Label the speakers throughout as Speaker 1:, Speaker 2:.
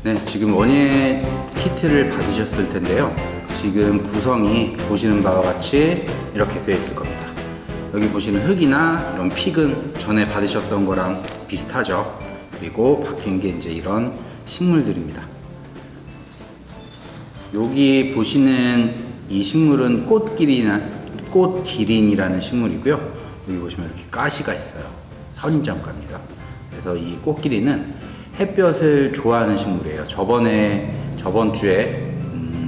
Speaker 1: 네, 지금 원예 키트를 받으셨을 텐데요. 지금 구성이 보시는 바와 같이 이렇게 되어 있을 겁니다. 여기 보시는 흙이나 이런 픽은 전에 받으셨던 거랑 비슷하죠. 그리고 바뀐 게 이제 이런 식물들입니다. 여기 보시는 이 식물은 꽃기린이라는 식물이고요. 여기 보시면 이렇게 가시가 있어요. 선인장가입니다. 그래서 이 꽃기린은 햇볕을 좋아하는 식물이에요. 저번 주에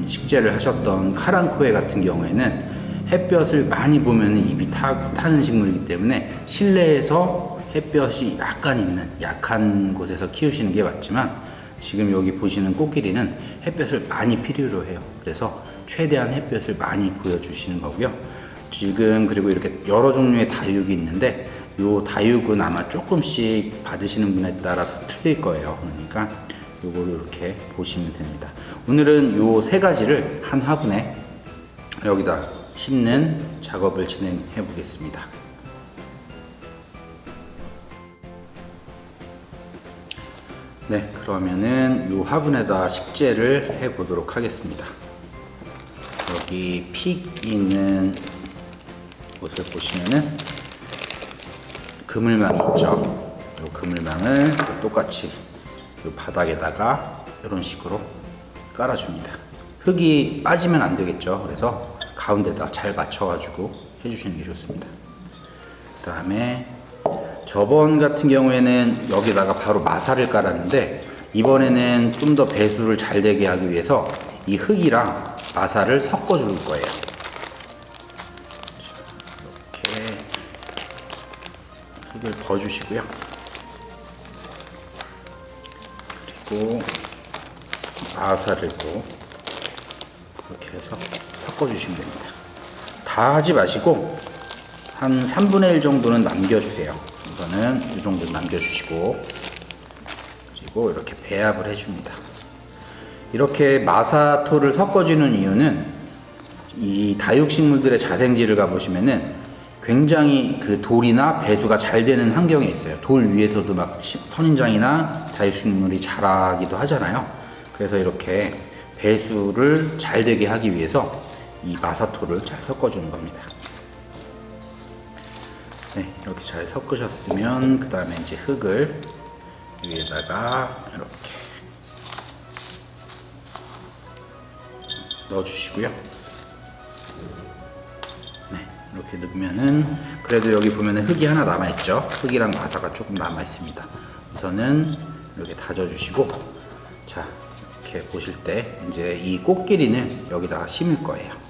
Speaker 1: 식재를 하셨던 카랑코에 같은 경우에는 햇볕을 많이 보면 입이 타는 식물이기 때문에 실내에서 햇볕이 약간 있는 약한 곳에서 키우시는 게 맞지만, 지금 여기 보시는 꽃기린은 햇볕을 많이 필요로 해요. 그래서 최대한 햇볕을 많이 보여주시는 거고요. 지금 그리고 이렇게 여러 종류의 다육이 있는데, 요 다육은 아마 조금씩 받으시는 분에 따라서 틀릴 거예요. 그러니까 요거를 이렇게 보시면 됩니다. 오늘은 요 세 가지를 한 화분에 여기다 심는 작업을 진행해 보겠습니다. 네, 그러면은 요 화분에다 식재를 해 보도록 하겠습니다. 여기 픽 있는 곳을 보시면은 그물망이 있죠. 요 그물망을 똑같이 요 바닥에다가 이런 식으로 깔아줍니다. 흙이 빠지면 안 되겠죠. 그래서 가운데다 잘 맞춰가지고 해주시는 게 좋습니다. 그 다음에 저번 같은 경우에는 여기다가 바로 마사를 깔았는데, 이번에는 좀 더 배수를 잘 되게 하기 위해서 이 흙이랑 마사를 섞어 줄 거예요. 이렇게 흙을 버주시고요. 그리고 마사를 또 이렇게 해서 섞어 주시면 됩니다. 다 하지 마시고 한 3분의 1 정도는 남겨주세요. 우선은 이 정도 남겨주시고, 그리고 이렇게 배합을 해줍니다. 이렇게 마사토를 섞어주는 이유는 이 다육식물들의 자생지를 가보시면은 굉장히 그 돌이나 배수가 잘 되는 환경에 있어요. 돌 위에서도 막 선인장이나 다육식물이 자라기도 하잖아요. 그래서 이렇게 배수를 잘 되게 하기 위해서 이 마사토를 잘 섞어주는 겁니다. 네, 이렇게 잘 섞으셨으면 그 다음에 이제 흙을 위에다가 이렇게 넣어주시고요. 네, 이렇게 넣으면은 그래도 여기 보면은 흙이 하나 남아있죠. 흙이랑 마사가 조금 남아있습니다. 우선은 이렇게 다져주시고, 자, 이렇게 보실 때 이제 이 꽃기린을 여기다가 심을 거예요.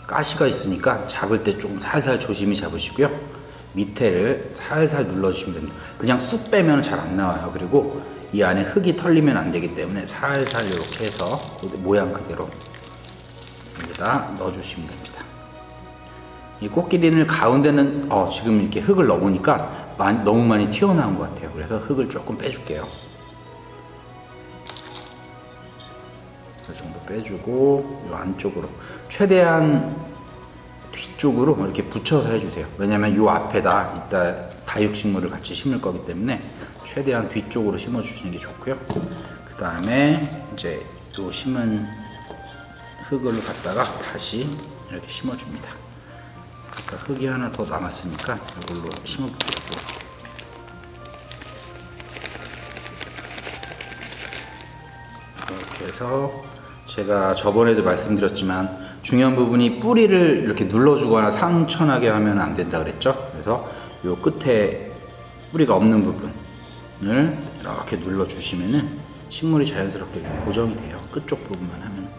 Speaker 1: 가시가 있으니까 잡을 때 좀 살살 조심히 잡으시고요. 밑에를 살살 눌러주시면 됩니다. 그냥 쑥 빼면 잘 안 나와요. 그리고 이 안에 흙이 털리면 안 되기 때문에 살살 이렇게 해서 모양 그대로 여기다 넣어주시면 됩니다. 이 꽃기린을 가운데는 지금 이렇게 흙을 넣으니까 너무 많이 튀어나온 것 같아요. 그래서 흙을 조금 빼줄게요. 이 정도 빼주고, 이 안쪽으로 최대한 뒤쪽으로 이렇게 붙여서 해주세요. 왜냐면 이 앞에다 이따 다육식물을 같이 심을 거기 때문에 최대한 뒤쪽으로 심어 주시는 게 좋고요. 그 다음에 이제 요 심은 흙을 갖다가 다시 이렇게 심어 줍니다. 아까 흙이 하나 더 남았으니까 이걸로 심어 볼게요. 이렇게 해서 제가 저번에도 말씀드렸지만 중요한 부분이 뿌리를 이렇게 눌러주거나 상처나게 하면 안 된다 그랬죠. 그래서 요 끝에 뿌리가 없는 부분을 이렇게 눌러주시면은 식물이 자연스럽게 고정이 돼요. 끝쪽 부분만 하면.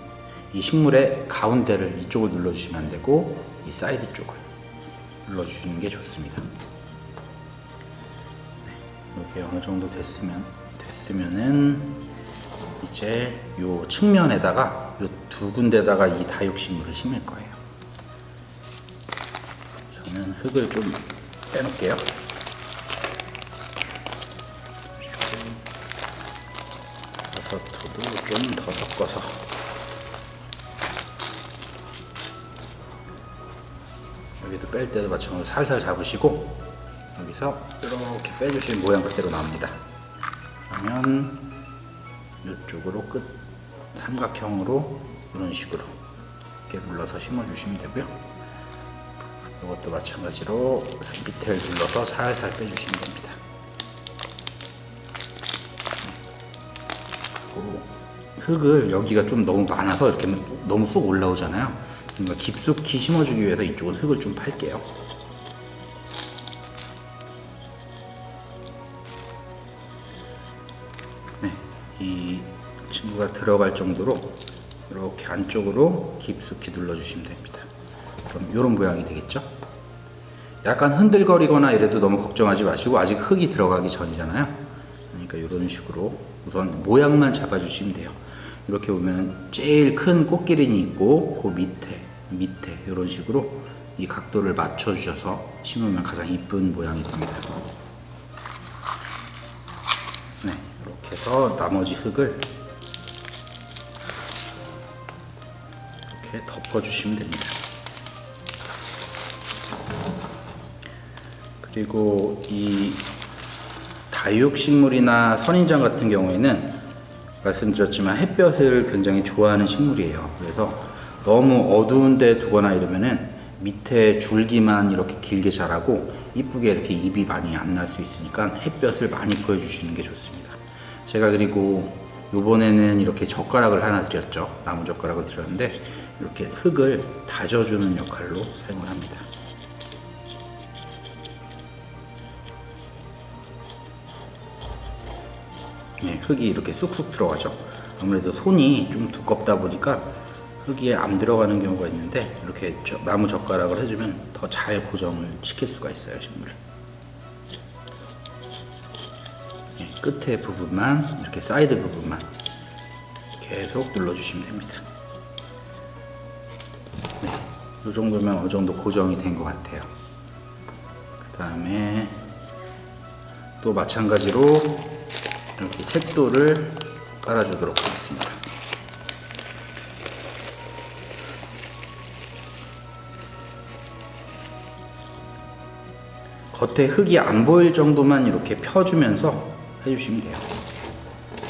Speaker 1: 이 식물의 가운데를 이쪽을 눌러주시면 안 되고 이 사이드 쪽을 눌러주시는 게 좋습니다. 네, 이렇게 어느 정도 됐으면은 이제 요 측면에다가 요 두 군데다가 이 다육식물을 심을 거예요. 저는 흙을 좀 빼놓을게요. 마사토도 좀 더 섞어서 여기도 뺄 때도 마찬가지로 살살 잡으시고 여기서 이렇게 빼주시면 모양 그대로 나옵니다. 그러면 이쪽으로 끝 삼각형으로 이런 식으로 이렇게 눌러서 심어주시면 되고요. 이것도 마찬가지로 밑을 눌러서 살살 빼주시면 됩니다. 흙을 여기가 좀 너무 많아서 이렇게 너무 쑥 올라오잖아요. 그러니까 깊숙이 심어주기 위해서 이쪽은 흙을 좀 팔게요. 네, 이 친구가 들어갈 정도로 이렇게 안쪽으로 깊숙이 눌러주시면 됩니다. 그럼 이런 모양이 되겠죠? 약간 흔들거리거나 이래도 너무 걱정하지 마시고 아직 흙이 들어가기 전이잖아요. 그러니까 이런 식으로 우선 모양만 잡아주시면 돼요. 이렇게 보면 제일 큰 꽃기린이 있고 그 밑에 이런 식으로 이 각도를 맞춰주셔서 심으면 가장 이쁜 모양이 됩니다. 네, 이렇게 해서 나머지 흙을 이렇게 덮어주시면 됩니다. 그리고 이 다육식물이나 선인장 같은 경우에는 말씀드렸지만 햇볕을 굉장히 좋아하는 식물이에요. 그래서 너무 어두운 데 두거나 이러면은 밑에 줄기만 이렇게 길게 자라고 이쁘게 이렇게 잎이 많이 안 날 수 있으니까 햇볕을 많이 보여주시는 게 좋습니다. 제가 그리고 요번에는 이렇게 젓가락을 하나 드렸죠. 나무 젓가락을 드렸는데 이렇게 흙을 다져주는 역할로 사용을 합니다. 네, 흙이 이렇게 쑥쑥 들어가죠. 아무래도 손이 좀 두껍다 보니까 흙이 안 들어가는 경우가 있는데 이렇게 나무 젓가락을 해주면 더 잘 고정을 시킬 수가 있어요, 식물을. 네, 끝에 부분만 이렇게 사이드 부분만 계속 눌러주시면 됩니다. 네, 이 정도면 어느 정도 고정이 된 것 같아요. 그 다음에 또 마찬가지로 이렇게 색도를 깔아주도록 하겠습니다. 겉에 흙이 안 보일 정도만 이렇게 펴주면서 해주시면 돼요.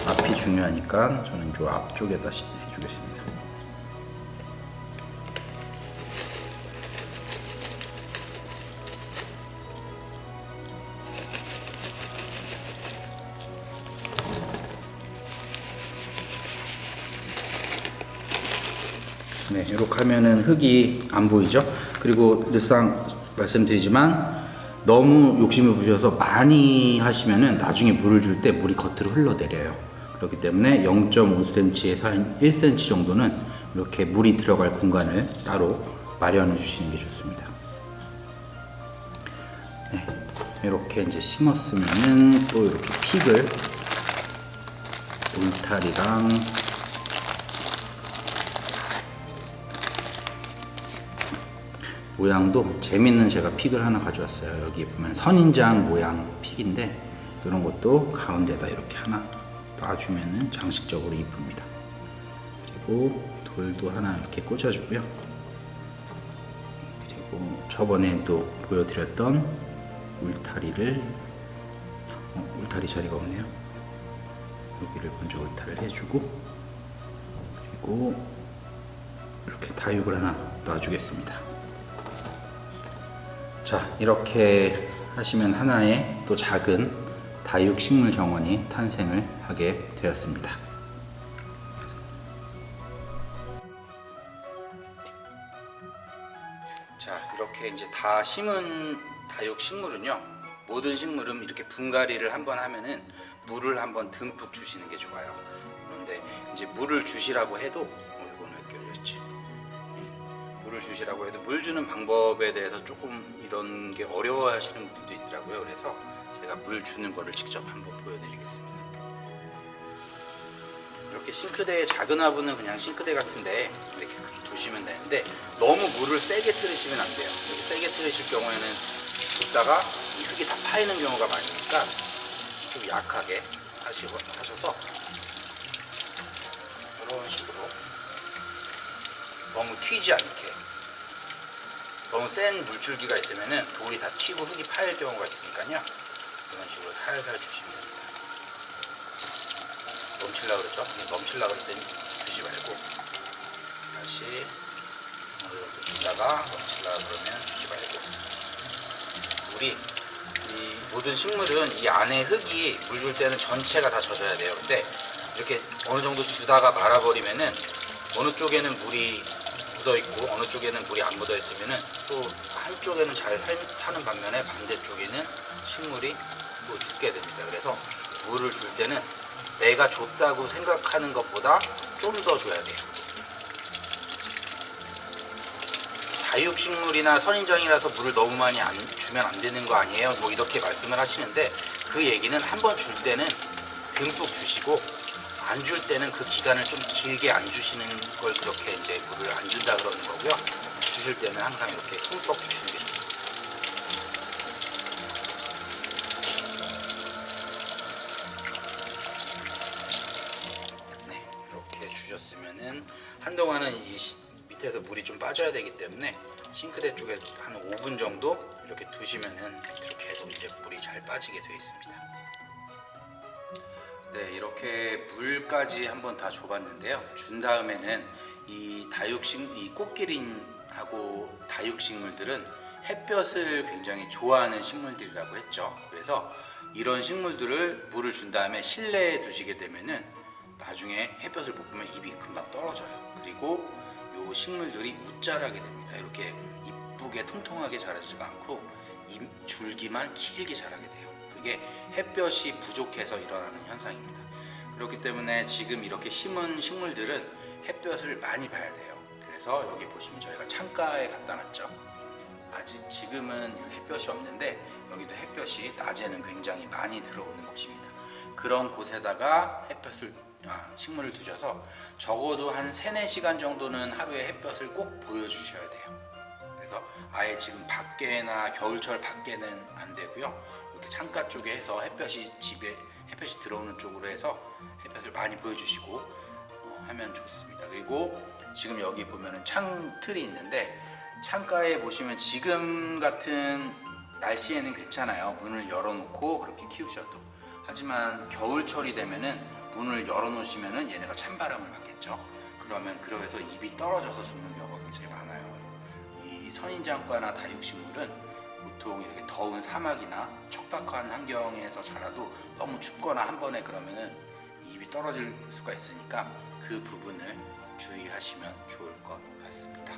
Speaker 1: 앞이 중요하니까 저는 이 앞쪽에다 해주겠습니다. 네, 이렇게 하면은 흙이 안 보이죠? 그리고 늘상 말씀드리지만 너무 욕심을 부셔서 많이 하시면은 나중에 물을 줄 때 물이 겉으로 흘러내려요. 그렇기 때문에 0.5cm에서 한 1cm 정도는 이렇게 물이 들어갈 공간을 따로 마련해 주시는 게 좋습니다. 네, 이렇게 이제 심었으면은 또 이렇게 픽을 울타리랑 모양도 재밌는 제가 픽을 하나 가져왔어요. 여기 보면 선인장 모양 픽인데 이런 것도 가운데다 이렇게 하나 놔주면 장식적으로 이쁩니다. 그리고 돌도 하나 이렇게 꽂아주고요. 그리고 저번에 또 보여드렸던 울타리를 울타리 자리가 없네요. 여기를 먼저 울타리를 해주고 그리고 이렇게 다육을 하나 놔주겠습니다. 자, 이렇게 하시면 하나의 또 작은 다육식물 정원이 탄생을 하게 되었습니다. 자, 이렇게 이제 다 심은 다육식물은요, 모든 식물은 이렇게 분갈이를 한번 하면은 물을 한번 듬뿍 주시는 게 좋아요. 그런데 이제 물을 주시라고 해도 이건 왜 껴졌지? 물을 주시라고 해도 물 주는 방법에 대해서 조금 이런 게 어려워하시는 분도 있더라고요. 그래서 제가 물 주는 거를 직접 한번 보여드리겠습니다. 이렇게 싱크대의 작은 화분은 그냥 싱크대 같은데 이렇게 두시면 되는데 너무 물을 세게 틀으시면 안 돼요. 이렇게 세게 틀으실 경우에는 붓다가 이 흙이 다 파이는 경우가 많으니까 좀 약하게 하셔서 이런 식으로 너무 튀지 않게, 너무 센 물줄기가 있으면은 돌이 다 튀고 흙이 파일 경우가 있으니까요. 이런 식으로 살살 주시면 됩니다. 넘치려고 그랬죠? 넘치려고 그럴 땐 주지 말고 다시 어느 정도 주다가 넘치려고 그러면 주지 말고. 물이 이 모든 식물은 이 안에 흙이 물 줄 때는 전체가 다 젖어야 돼요. 근데 이렇게 어느 정도 주다가 말아버리면은 어느 쪽에는 물이 묻어 있고 어느 쪽에는 물이 안 묻어 있으면은 또 한쪽에는 잘 사는 반면에 반대쪽에는 식물이 또 죽게 됩니다. 그래서 물을 줄 때는 내가 줬다고 생각하는 것보다 좀 더 줘야 돼요. 다육식물이나 선인장이라서 물을 너무 많이 주면 안 되는 거 아니에요? 뭐 이렇게 말씀을 하시는데, 그 얘기는 한번 줄 때는 듬뿍 주시고 안 줄 때는 그 기간을 좀 길게 안 주시는 걸 그렇게 이제 물을 안 준다 그러는 거고요. 주실 때는 항상 이렇게 흠뻑 주시는 게 좋습니다. 네, 이렇게 주셨으면은 한동안은 이 밑에서 물이 좀 빠져야 되기 때문에 싱크대 쪽에 한 5분 정도 이렇게 두시면은 이렇게 해도 이제 물이 잘 빠지게 되어 있습니다. 네, 이렇게 물까지 한번 다 줘봤는데요. 준 다음에는 이 꽃기린하고 다육식물들은 햇볕을 굉장히 좋아하는 식물들이라고 했죠. 그래서 이런 식물들을 물을 준 다음에 실내에 두시게 되면은 나중에 햇볕을 못 보면 잎이 금방 떨어져요. 그리고 이 식물들이 웃자라게 됩니다. 이렇게 이쁘게 통통하게 자라지가 않고 줄기만 길게 자라게 돼요. 그게 햇볕이 부족해서 일어나는 현상입니다. 그렇기 때문에 지금 이렇게 심은 식물들은 햇볕을 많이 봐야 돼요. 그래서 여기 보시면 저희가 창가에 갖다 놨죠. 아직 지금은 햇볕이 없는데 여기도 햇볕이 낮에는 굉장히 많이 들어오는 곳입니다. 그런 곳에다가 식물을 두셔서 적어도 한 3-4시간 정도는 하루에 햇볕을 꼭 보여주셔야 돼요. 그래서 아예 지금 밖에나 겨울철 밖에는 안 되고요. 이렇게 창가 쪽에 해서 집에 햇볕이 들어오는 쪽으로 해서 햇볕을 많이 보여주시고 하면 좋습니다. 그리고 지금 여기 보면은 창틀이 있는데, 창가에 보시면 지금 같은 날씨에는 괜찮아요. 문을 열어놓고 그렇게 키우셔도. 하지만 겨울철이 되면은 문을 열어놓으시면은 얘네가 찬바람을 맞겠죠. 그래서 잎이 떨어져서 죽는 경우가 굉장히 많아요. 이 선인장과나 다육식물은 보통 이렇게 더운 사막이나 척박한 환경에서 자라도 너무 춥거나 한 번에 그러면은 잎이 떨어질 수가 있으니까 그 부분을 주의하시면 좋을 것 같습니다.